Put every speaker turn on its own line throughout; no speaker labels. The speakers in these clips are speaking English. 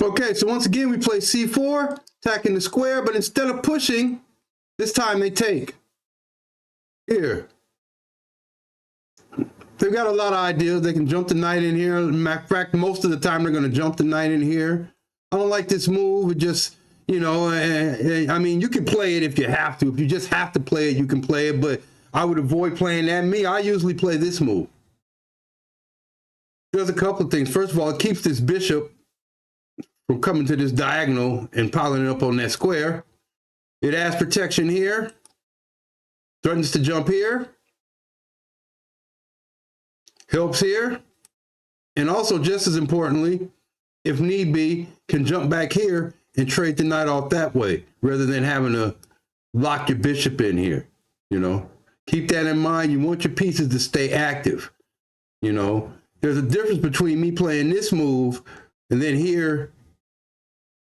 Okay, so once again, we play C4, attacking the square, but instead of pushing, this time they take. Here. They've got a lot of ideas. They can jump the knight in here. In fact, most of the time, they're going to jump the knight in here. I don't like this move. It just, you know, I mean, you can play it if you have to. If you just have to play it, you can play it, but I would avoid playing that. I usually play this move. There's a couple of things. First of all, it keeps this bishop from coming to this diagonal and piling it up on that square. It adds protection here. Threatens to jump here. Helps here. And also, just as importantly, if need be, can jump back here and trade the knight off that way, rather than having to lock your bishop in here, you know. Keep that in mind. You want your pieces to stay active, you know. There's a difference between me playing this move and then here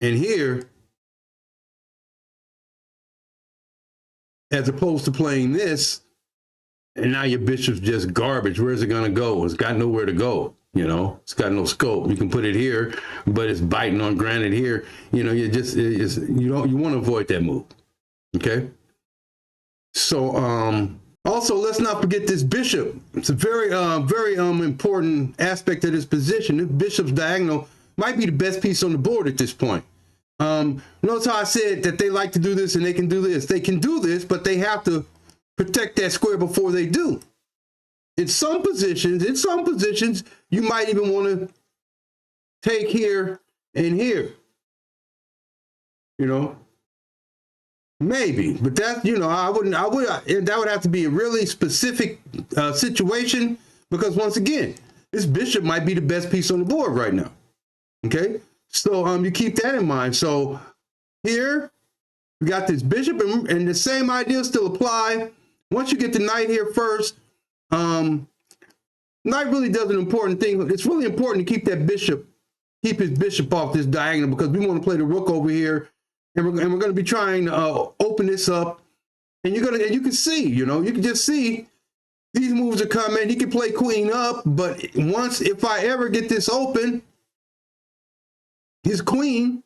and here, as opposed to playing this, and now your bishop's just garbage. Where's it gonna go? It's got nowhere to go, you know. It's got no scope. You can put it here, but it's biting on granite here. You know, you want to avoid that move. Okay. So also, let's not forget this bishop. It's a very important aspect of this position. This bishop's diagonal might be the best piece on the board at this point. Notice how I said that they like to do this and they can do this. They can do this, but they have to protect that square before they do. In some positions, you might even want to take here and here. You know, maybe, but that, you know, that would have to be a really specific situation, because once again, this bishop might be the best piece on the board right now. Okay, so you keep that in mind. So here we got this bishop, and the same ideas still apply. Once you get the knight here first, knight really does an important thing. It's really important to keep that bishop, keep his bishop off this diagonal, because we want to play the rook over here, and we're going to be trying to open this up. And you can see, you know, you can just see these moves are coming. He can play queen up, but if I ever get this open, his queen,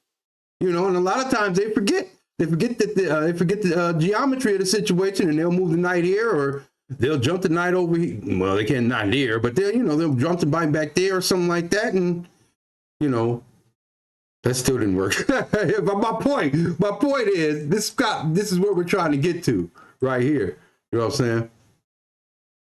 you know, and a lot of times they forget the geometry of the situation, and they'll move the knight here, or they'll jump the knight over here. Well, they can't knight here, but they'll jump the knight back there or something like that, and you know, that still didn't work. But my point is, this is what we're trying to get to right here. You know what I'm saying?